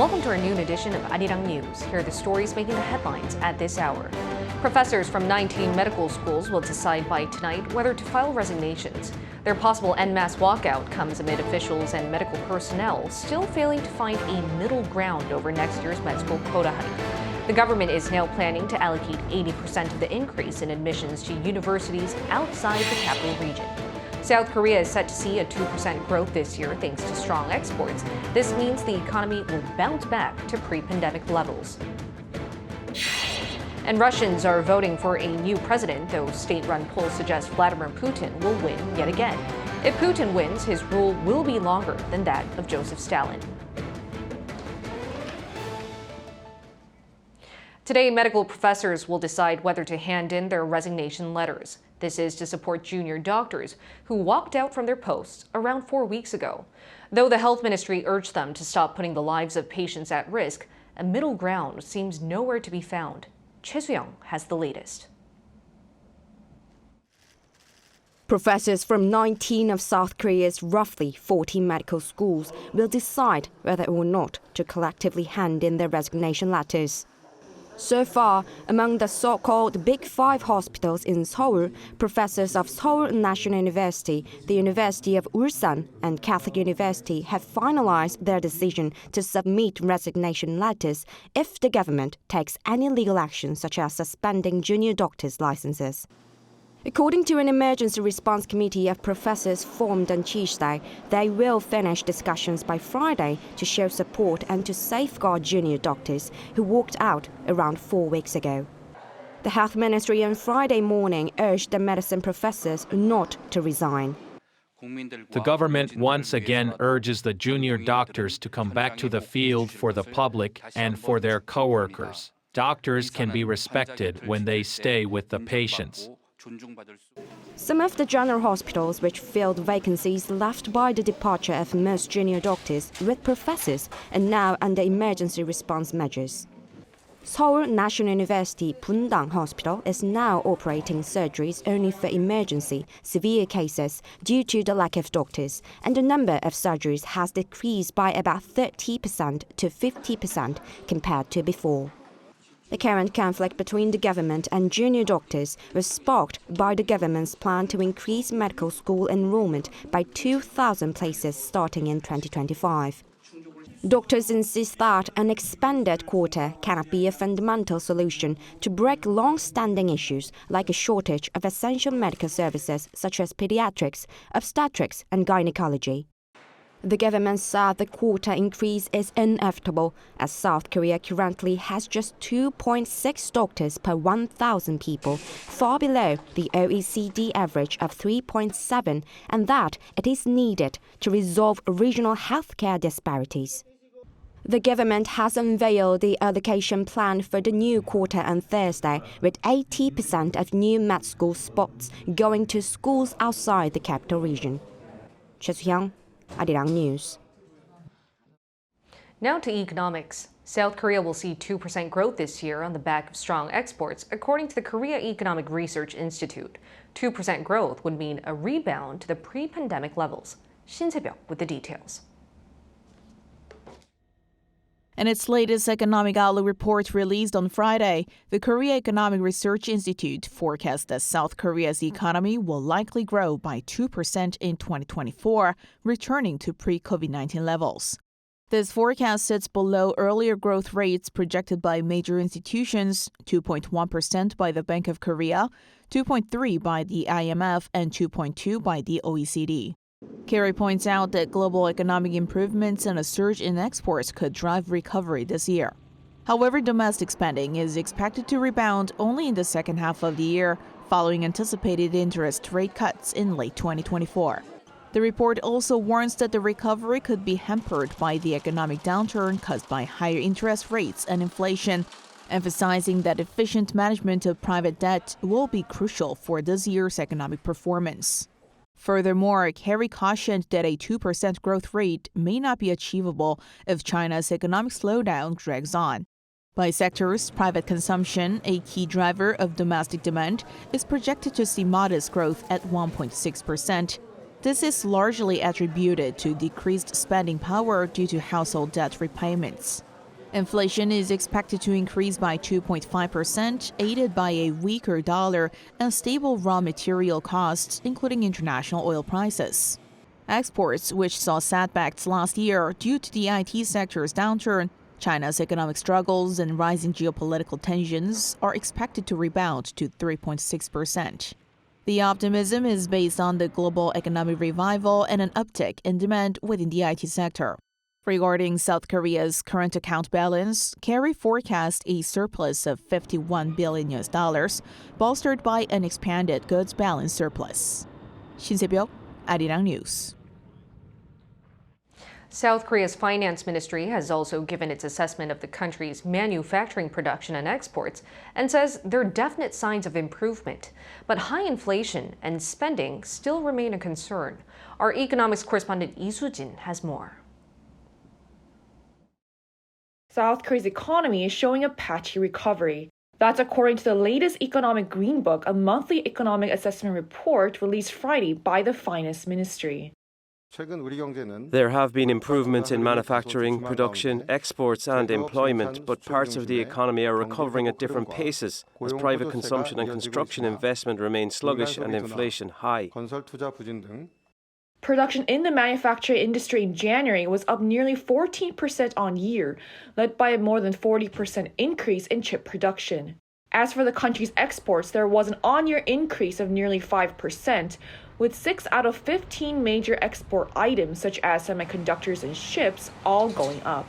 Welcome to our noon edition of Arirang News. Here are the stories making the headlines at this hour. Professors from 19 medical schools will decide by tonight whether to file resignations. Their possible en masse walkout comes amid officials and medical personnel still failing to find a middle ground over next year's med school quota hike. The government is now planning to allocate 80% of the increase in admissions to universities outside the capital region. South Korea is set to see a 2% growth this year thanks to strong exports. This means the economy will bounce back to pre-pandemic levels. And Russians are voting for a new president, though state-run polls suggest Vladimir Putin will win yet again. If Putin wins, his rule will be longer than that of Joseph Stalin. Today, medical professors will decide whether to hand in their resignation letters. This is to support junior doctors who walked out from their posts around 4 weeks ago. Though the health ministry urged them to stop putting the lives of patients at risk, a middle ground seems nowhere to be found. Choi Soo-young has the latest. Professors from 19 of South Korea's roughly 40 medical schools will decide whether or not to collectively hand in their resignation letters. So far, among the so-called Big Five hospitals in Seoul, professors of Seoul National University, the University of Ulsan, and Catholic University have finalized their decision to submit resignation letters if the government takes any legal action such as suspending junior doctors' licenses. According to an emergency response committee of professors formed on Tuesday, they will finish discussions by Friday to show support and to safeguard junior doctors who walked out around 4 weeks ago. The health ministry on Friday morning urged the medicine professors not to resign. The government once again urges the junior doctors to come back to the field for the public and for their co-workers. Doctors can be respected when they stay with the patients. Some of the general hospitals which filled vacancies left by the departure of most junior doctors with professors are now under emergency response measures. Seoul National University Bundang Hospital is now operating surgeries only for emergency, severe cases due to the lack of doctors, and the number of surgeries has decreased by about 30% to 50% compared to before. The current conflict between the government and junior doctors was sparked by the government's plan to increase medical school enrollment by 2,000 places starting in 2025. Doctors insist that an expanded quota cannot be a fundamental solution to break long-standing issues like a shortage of essential medical services such as pediatrics, obstetrics, and gynecology. The government said the quota increase is inevitable, as South Korea currently has just 2.6 doctors per 1,000 people, far below the OECD average of 3.7, and that it is needed to resolve regional healthcare disparities. The government has unveiled the allocation plan for the new quota on Thursday, with 80% of new med school spots going to schools outside the capital region. Choi Soo-young, Arirang News. Now to economics. South Korea will see 2% growth this year on the back of strong exports, according to the Korea Economic Research Institute. 2% growth would mean a rebound to the pre-pandemic levels. Shin Se-byuk with the details. In its latest economic outlook report released on Friday, the Korea Economic Research Institute forecasts that South Korea's economy will likely grow by 2% in 2024, returning to pre-COVID-19 levels. This forecast sits below earlier growth rates projected by major institutions, 2.1% by the Bank of Korea, 2.3% by the IMF, and 2.2% by the OECD. KERI points out that global economic improvements and a surge in exports could drive recovery this year. However, domestic spending is expected to rebound only in the second half of the year, following anticipated interest rate cuts in late 2024. The report also warns that the recovery could be hampered by the economic downturn caused by higher interest rates and inflation, emphasizing that efficient management of private debt will be crucial for this year's economic performance. Furthermore, KERI cautioned that a 2% growth rate may not be achievable if China's economic slowdown drags on. By sectors, private consumption, a key driver of domestic demand, is projected to see modest growth at 1.6%. This is largely attributed to decreased spending power due to household debt repayments. Inflation is expected to increase by 2.5%, aided by a weaker dollar and stable raw material costs, including international oil prices. Exports, which saw setbacks last year due to the IT sector's downturn, China's economic struggles and rising geopolitical tensions, are expected to rebound to 3.6%. The optimism is based on the global economic revival and an uptick in demand within the IT sector. Regarding South Korea's current account balance, KERI forecast a surplus of $51 billion, bolstered by an expanded goods balance surplus. Shin Se-byuk, Arirang News. South Korea's finance ministry has also given its assessment of the country's manufacturing production and exports and says there are definite signs of improvement. But high inflation and spending still remain a concern. Our economics correspondent Lee Soo-jin has more. South Korea's economy is showing a patchy recovery. That's according to the latest Economic Green Book, a monthly economic assessment report released Friday by the Finance Ministry. There have been improvements in manufacturing, production, exports and employment, but parts of the economy are recovering at different paces as private consumption and construction investment remain sluggish and inflation high. Production in the manufacturing industry in January was up nearly 14% on year, led by a more than 40% increase in chip production. As for the country's exports, there was an on-year increase of nearly 5%, with 6 out of 15 major export items such as semiconductors and ships all going up.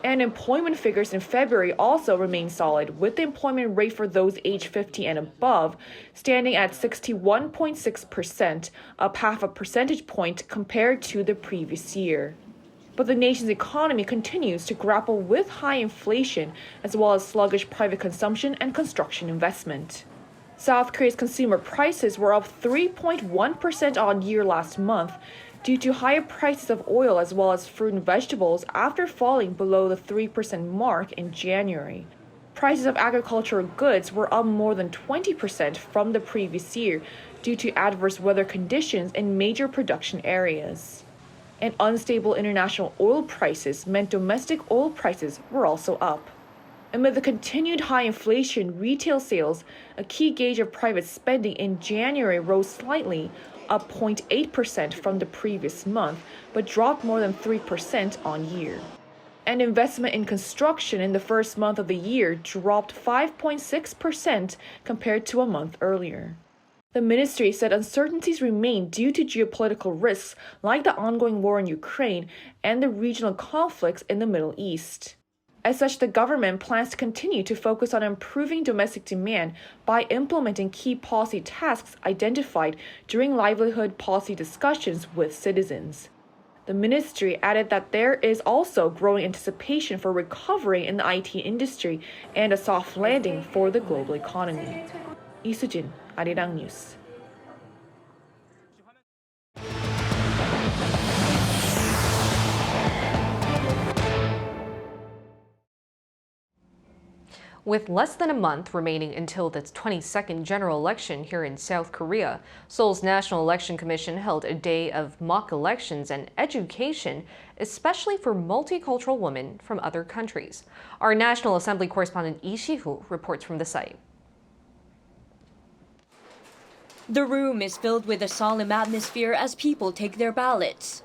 And employment figures in February also remain solid, with the employment rate for those aged 50 and above standing at 61.6%, up half a percentage point compared to the previous year. But the nation's economy continues to grapple with high inflation as well as sluggish private consumption and construction investment. South Korea's consumer prices were up 3.1% on year last month due to higher prices of oil as well as fruit and vegetables after falling below the 3% mark in January. Prices of agricultural goods were up more than 20% from the previous year due to adverse weather conditions in major production areas. And unstable international oil prices meant domestic oil prices were also up. Amid the continued high inflation, retail sales, a key gauge of private spending in January, rose slightly, up 0.8% from the previous month, but dropped more than 3% on year. And investment in construction in the first month of the year dropped 5.6% compared to a month earlier. The ministry said uncertainties remain due to geopolitical risks like the ongoing war in Ukraine and the regional conflicts in the Middle East. As such, the government plans to continue to focus on improving domestic demand by implementing key policy tasks identified during livelihood policy discussions with citizens. The ministry added that there is also growing anticipation for recovery in the IT industry and a soft landing for the global economy. Lee Soo-jin, Arirang News. With less than a month remaining until the 22nd general election here in South Korea, Seoul's National Election Commission held a day of mock elections and education, especially for multicultural women from other countries. Our National Assembly correspondent Lee Si-hoo reports from the site. The room is filled with a solemn atmosphere as people take their ballots.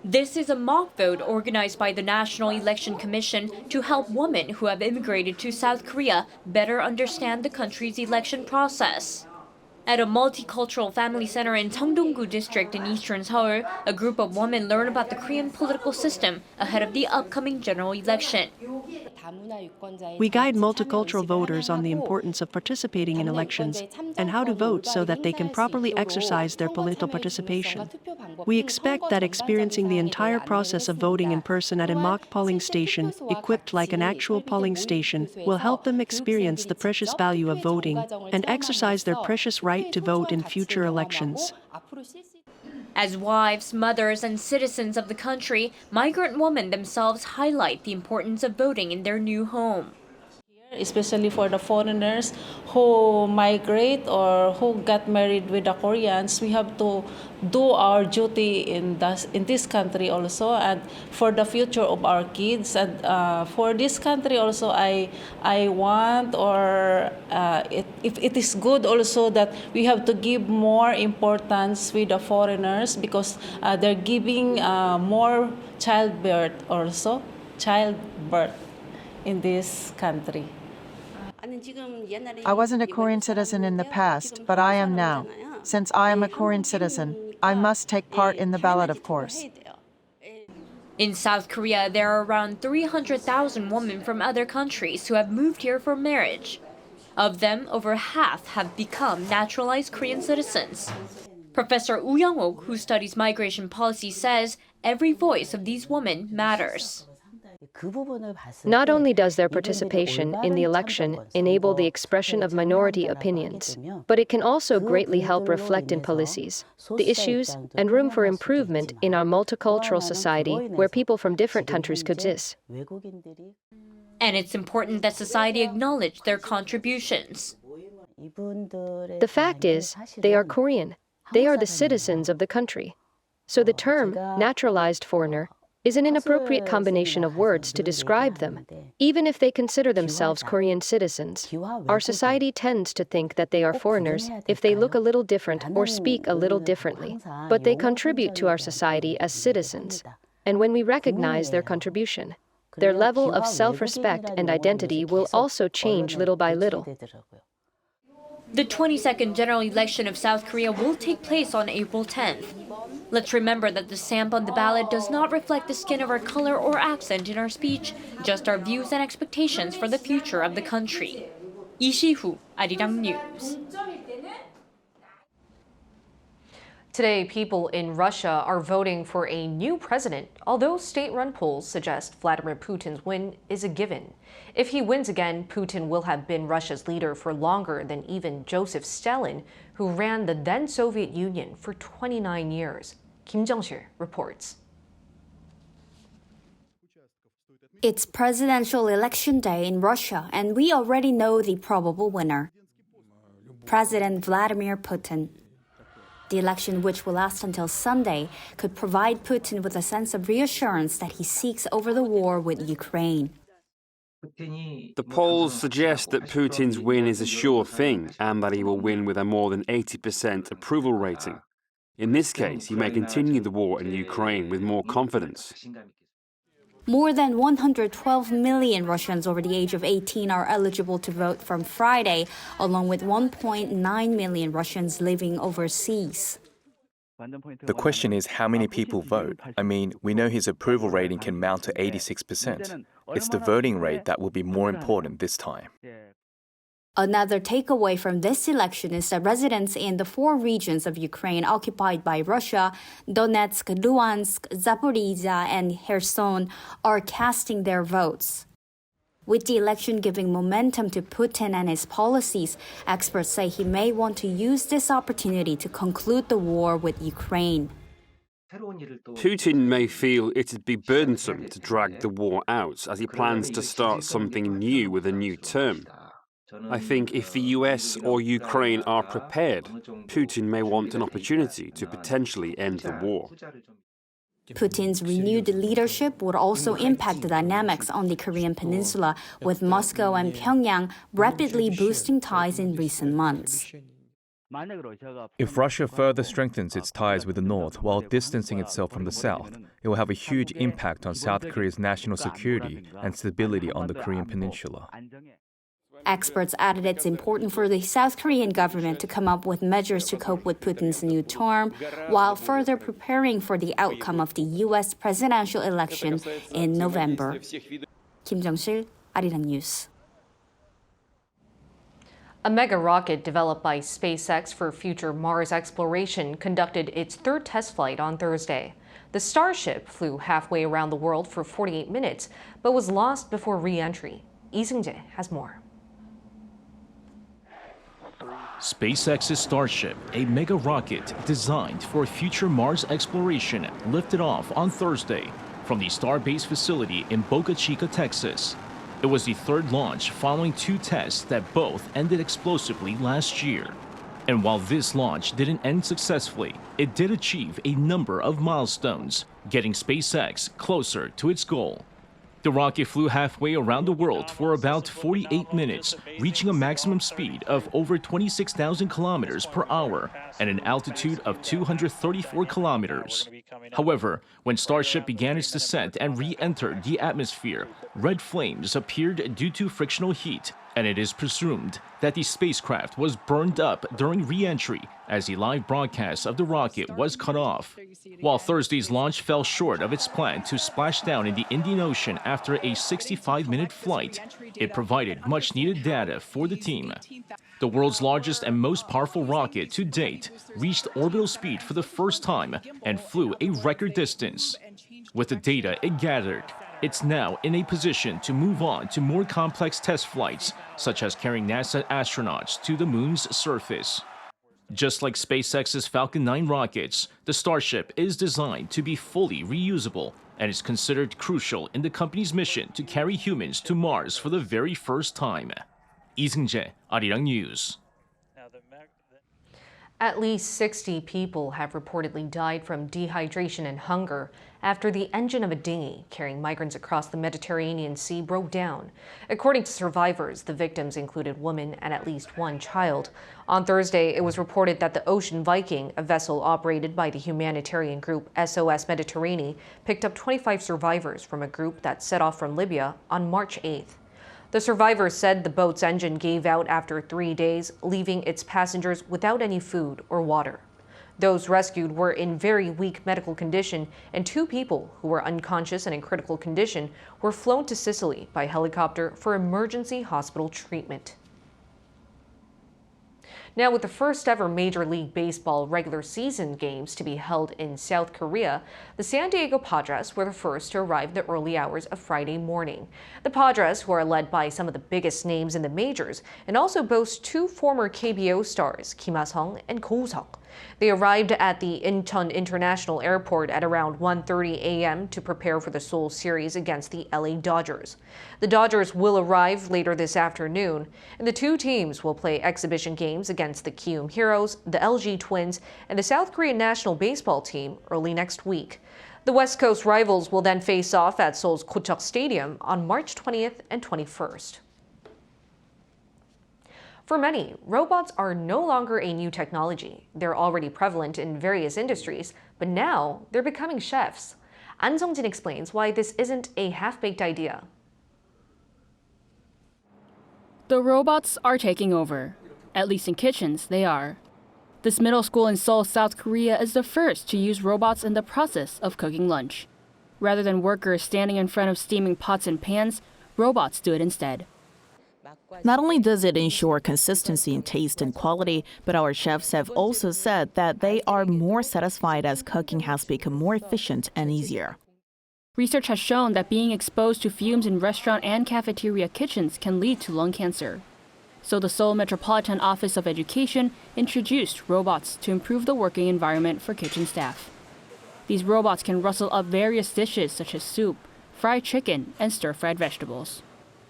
This is a mock vote organized by the National Election Commission to help women who have immigrated to South Korea better understand the country's election process. At a multicultural family center in Cheongdong-gu district in eastern Seoul, a group of women learn about the Korean political system ahead of the upcoming general election. We guide multicultural voters on the importance of participating in elections and how to vote so that they can properly exercise their political participation. We expect that experiencing the entire process of voting in person at a mock polling station, equipped like an actual polling station, will help them experience the precious value of voting and exercise their precious right to vote in future elections. As wives, mothers, and citizens of the country, migrant women themselves highlight the importance of voting in their new home. Especially for the foreigners who migrate or who got married with the Koreans, we have to do our duty in this country also, and for the future of our kids. And for this country also, I want, or if it is good also, that we have to give more importance with the foreigners, because they're giving more childbirth in this country. I wasn't a Korean citizen in the past, but I am now. Since I am a Korean citizen, I must take part in the ballot, of course. In South Korea, there are around 300,000 women from other countries who have moved here for marriage. Of them, over half have become naturalized Korean citizens. Professor Woo Young-ok, who studies migration policy, says every voice of these women matters. Not only does their participation in the election enable the expression of minority opinions, but it can also greatly help reflect in policies the issues and room for improvement in our multicultural society where people from different countries coexist. And it's important that society acknowledge their contributions. The fact is, they are Korean. They are the citizens of the country. So the term naturalized foreigner is an inappropriate combination of words to describe them. Even if they consider themselves Korean citizens, our society tends to think that they are foreigners if they look a little different or speak a little differently. But they contribute to our society as citizens. And when we recognize their contribution, their level of self-respect and identity will also change little by little. The 22nd general election of South Korea will take place on April 10th. Let's remember that the stamp on the ballot does not reflect the skin of our color or accent in our speech, just our views and expectations for the future of the country. Lee Si-hoo, Arirang News. Today, people in Russia are voting for a new president, although state-run polls suggest Vladimir Putin's win is a given. If he wins again, Putin will have been Russia's leader for longer than even Joseph Stalin, who ran the then-Soviet Union for 29 years. Kim Jung-sil reports. It's presidential election day in Russia, and we already know the probable winner: President Vladimir Putin. The election, which will last until Sunday, could provide Putin with a sense of reassurance that he seeks over the war with Ukraine. The polls suggest that Putin's win is a sure thing and that he will win with a more than 80% approval rating. In this case, he may continue the war in Ukraine with more confidence. More than 112 million Russians over the age of 18 are eligible to vote from Friday, along with 1.9 million Russians living overseas. The question is how many people vote. I mean, we know his approval rating can mount to 86%. It's the voting rate that will be more important this time. Another takeaway from this election is that residents in the 4 regions of Ukraine occupied by Russia, Donetsk, Luhansk, Zaporizhia, and Kherson, are casting their votes. With the election giving momentum to Putin and his policies, experts say he may want to use this opportunity to conclude the war with Ukraine. Putin may feel it'd be burdensome to drag the war out, as he plans to start something new with a new term. I think if the US or Ukraine are prepared, Putin may want an opportunity to potentially end the war. Putin's renewed leadership would also impact the dynamics on the Korean peninsula, with Moscow and Pyongyang rapidly boosting ties in recent months. If Russia further strengthens its ties with the North while distancing itself from the South, it will have a huge impact on South Korea's national security and stability on the Korean peninsula. Experts added it's important for the South Korean government to come up with measures to cope with Putin's new term, while further preparing for the outcome of the U.S. presidential election in November. Kim Jung-sil, Arirang News. A mega rocket developed by SpaceX for future Mars exploration conducted its 3rd test flight on Thursday. The Starship flew halfway around the world for 48 minutes, but was lost before re-entry. Lee Seung-jae has more. SpaceX's Starship, a mega rocket designed for future Mars exploration, lifted off on Thursday from the Starbase facility in Boca Chica, Texas. It was the third launch following 2 tests that both ended explosively last year. And while this launch didn't end successfully, it did achieve a number of milestones, getting SpaceX closer to its goal. The rocket flew halfway around the world for about 48 minutes, reaching a maximum speed of over 26,000 kilometers per hour and an altitude of 234 kilometers. However, when Starship began its descent and re-entered the atmosphere, red flames appeared due to frictional heat, and it is presumed that the spacecraft was burned up during re-entry as the live broadcast of the rocket was cut off. While Thursday's launch fell short of its plan to splash down in the Indian Ocean after a 65-minute flight, it provided much-needed data for the team. The world's largest and most powerful rocket to date reached orbital speed for the first time and flew a record distance. With the data it gathered, it's now in a position to move on to more complex test flights, such as carrying NASA astronauts to the moon's surface. Just like SpaceX's Falcon 9 rockets, the Starship is designed to be fully reusable and is considered crucial in the company's mission to carry humans to Mars for the very first time. Lee Seung-jae, Arirang News. At least 60 people have reportedly died from dehydration and hunger after the engine of a dinghy carrying migrants across the Mediterranean Sea broke down. According to survivors, the victims included women and at least 1 child. On Thursday, it was reported that the Ocean Viking, a vessel operated by the humanitarian group SOS Mediterranean, picked up 25 survivors from a group that set off from Libya on March 8th. The survivors said the boat's engine gave out after 3 days, leaving its passengers without any food or water. Those rescued were in very weak medical condition, and 2 people who were unconscious and in critical condition were flown to Sicily by helicopter for emergency hospital treatment. Now, with the first ever Major League Baseball regular season games to be held in South Korea, the San Diego Padres were the first to arrive in the early hours of Friday morning. The Padres, who are led by some of the biggest names in the majors, and also boast 2 former KBO stars, Kim Ha-sung and Ko Suk. They arrived at the Incheon International Airport at around 1:30 a.m. to prepare for the Seoul series against the LA Dodgers. The Dodgers will arrive later this afternoon, and the 2 teams will play exhibition games against the Kium Heroes, the LG Twins, and the South Korean national baseball team early next week. The West Coast rivals will then face off at Seoul's Kochuk Stadium on March 20th and 21st. For many, robots are no longer a new technology. They're already prevalent in various industries, but now they're becoming chefs. An Sung-jin explains why this isn't a half-baked idea. The robots are taking over. At least in kitchens, they are. This middle school in Seoul, South Korea is the first to use robots in the process of cooking lunch. Rather than workers standing in front of steaming pots and pans, robots do it instead. Not only does it ensure consistency in taste and quality, but our chefs have also said that they are more satisfied as cooking has become more efficient and easier. Research has shown that being exposed to fumes in restaurant and cafeteria kitchens can lead to lung cancer. So the Seoul Metropolitan Office of Education introduced robots to improve the working environment for kitchen staff. These robots can rustle up various dishes such as soup, fried chicken, and stir-fried vegetables.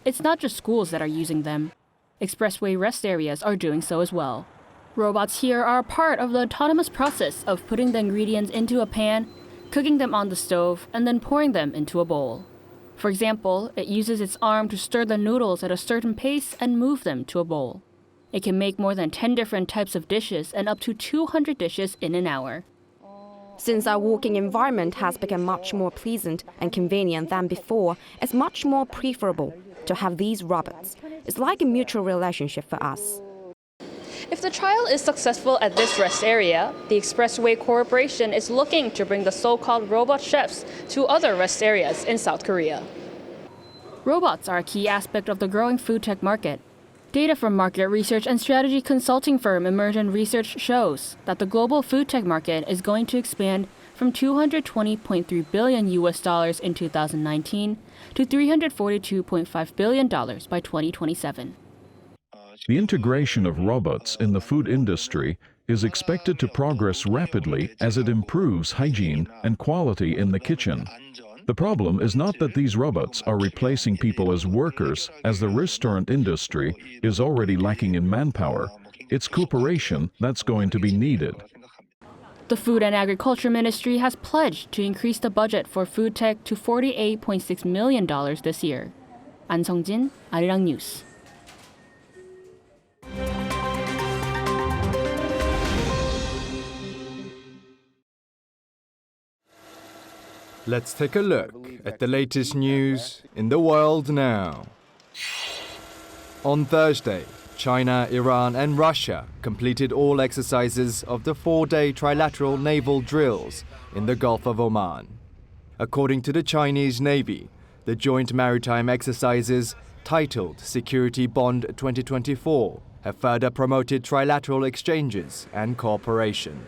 It's not just schools that are using them. Expressway rest areas are doing so as well. Robots here are a part of the autonomous process of putting the ingredients into a pan, cooking them on the stove, and then pouring them into a bowl. For example, it uses its arm to stir the noodles at a certain pace and move them to a bowl. It can make more than 10 different types of dishes and up to 200 dishes in an hour. Since our working environment has become much more pleasant and convenient than before, it's much more preferable to have these robots. It's like a mutual relationship for us. If the trial is successful at this rest area, the Expressway Corporation is looking to bring the so-called robot chefs to other rest areas in South Korea. Robots are a key aspect of the growing food tech market. Data from market research and strategy consulting firm Emergent Research shows that the global food tech market is going to expand from $220.3 billion in 2019 to $342.5 billion by 2027. The integration of robots in the food industry is expected to progress rapidly as it improves hygiene and quality in the kitchen. The problem is not that these robots are replacing people as workers, as the restaurant industry is already lacking in manpower. It's cooperation that's going to be needed. The Food and Agriculture Ministry has pledged to increase the budget for food tech to $48.6 million this year. An Sung-jin, Arirang News. Let's take a look at the latest news in the world now. On Thursday, China, Iran and Russia completed all exercises of the 4-day trilateral naval drills in the Gulf of Oman. According to the Chinese Navy, the joint maritime exercises, titled Security Bond 2024, have further promoted trilateral exchanges and cooperation.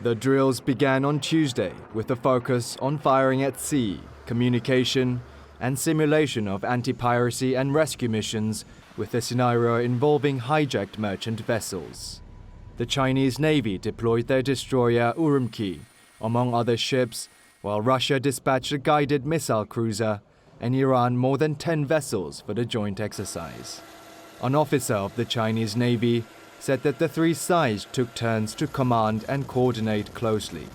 The drills began on Tuesday with a focus on firing at sea, communication, and simulation of anti-piracy and rescue missions with a scenario involving hijacked merchant vessels. The Chinese Navy deployed their destroyer Urumqi, among other ships, while Russia dispatched a guided missile cruiser and Iran more than 10 vessels for the joint exercise. An officer of the Chinese Navy said that the three sides took turns to command and coordinate closely.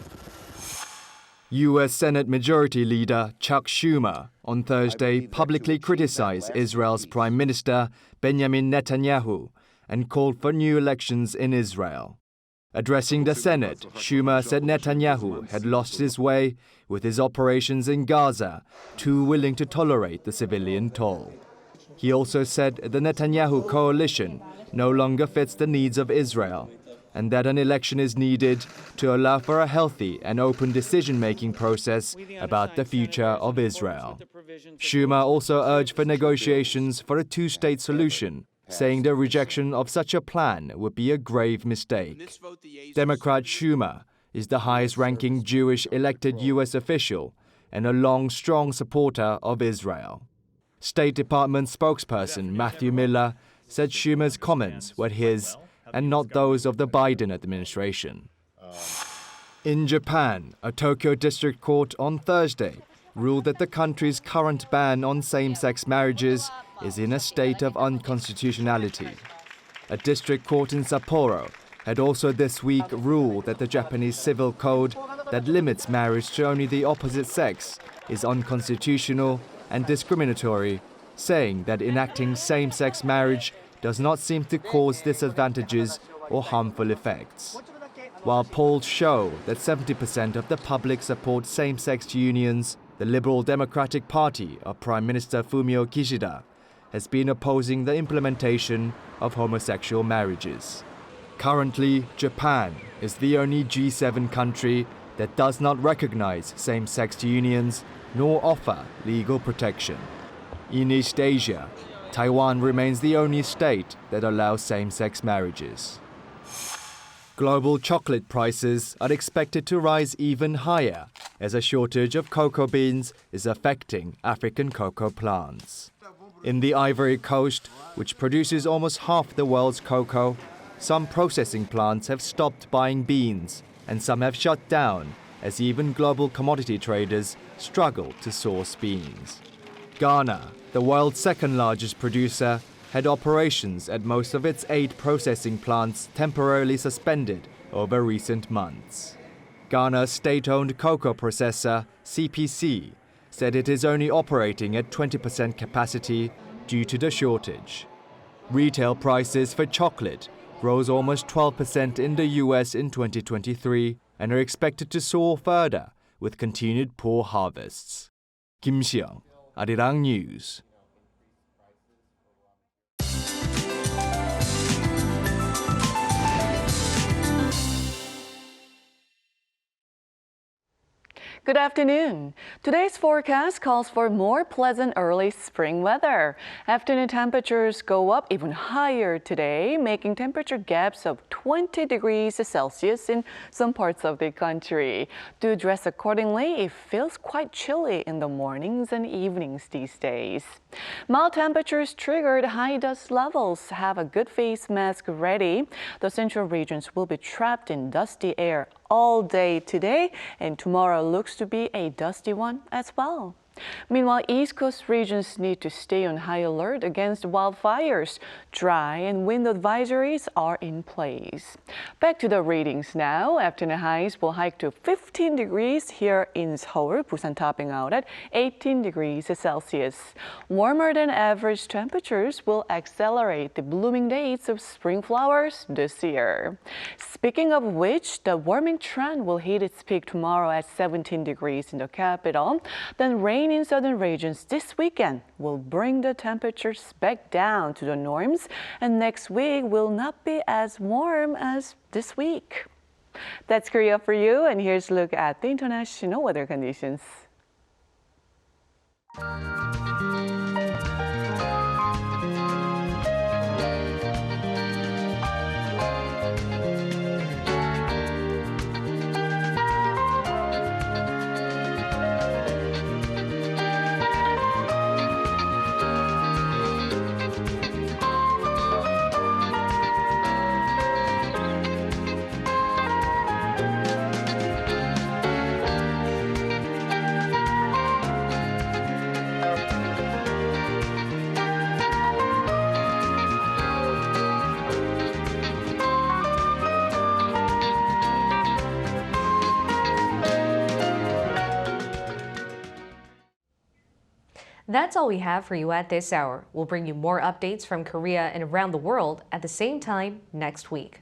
U.S. Senate Majority Leader Chuck Schumer on Thursday publicly criticized Israel's Prime Minister Benjamin Netanyahu and called for new elections in Israel. Addressing the Senate, Schumer said Netanyahu had lost his way with his operations in Gaza, too willing to tolerate the civilian toll. He also said the Netanyahu coalition no longer fits the needs of Israel, and that an election is needed to allow for a healthy and open decision-making process about the future of Israel. Schumer also urged for negotiations for a two-state solution, saying the rejection of such a plan would be a grave mistake. Democrat Schumer is the highest-ranking Jewish elected U.S. official and a long, strong supporter of Israel. State Department spokesperson Matthew Miller said Schumer's comments were his and not those of the Biden administration. In Japan, a Tokyo district court on Thursday ruled that the country's current ban on same-sex marriages is in a state of unconstitutionality. A district court in Sapporo had also this week ruled that the Japanese civil code that limits marriage to only the opposite sex is unconstitutional and discriminatory, saying that enacting same-sex marriage does not seem to cause disadvantages or harmful effects. While polls show that 70% of the public support same-sex unions, the Liberal Democratic Party of Prime Minister Fumio Kishida has been opposing the implementation of homosexual marriages. Currently, Japan is the only G7 country that does not recognize same-sex unions nor offer legal protection. In East Asia, Taiwan remains the only state that allows same-sex marriages. Global chocolate prices are expected to rise even higher as a shortage of cocoa beans is affecting African cocoa plants. In the Ivory Coast, which produces almost half the world's cocoa, some processing plants have stopped buying beans and some have shut down as even global commodity traders struggle to source beans. Ghana, the world's second-largest producer, had operations at most of its 8 processing plants temporarily suspended over recent months. Ghana's state-owned cocoa processor, CPC, said it is only operating at 20% capacity due to the shortage. Retail prices for chocolate rose almost 12% in the US in 2023 and are expected to soar further with continued poor harvests. Kim Seong, Arirang News. Good afternoon. Today's forecast calls for more pleasant early spring weather. Afternoon temperatures go up even higher today, making temperature gaps of 20 degrees Celsius in some parts of the country. Do dress accordingly. It feels quite chilly in the mornings and evenings these days. Mild temperatures triggered high dust levels. Have a good face mask ready. The central regions will be trapped in dusty air all day today, and tomorrow looks to be a dusty one as well. Meanwhile, East Coast regions need to stay on high alert against wildfires. Dry and wind advisories are in place. Back to the readings now. Afternoon highs will hike to 15 degrees here in Seoul, Busan topping out at 18 degrees Celsius. Warmer than average temperatures will accelerate the blooming dates of spring flowers this year. Speaking of which, the warming trend will hit its peak tomorrow at 17 degrees in the capital. Then rain in southern regions this weekend will bring the temperatures back down to the norms, and next week will not be as warm as this week. That's Korea for you, and here's a look at the international weather conditions. That's all we have for you at this hour. We'll bring you more updates from Korea and around the world at the same time next week.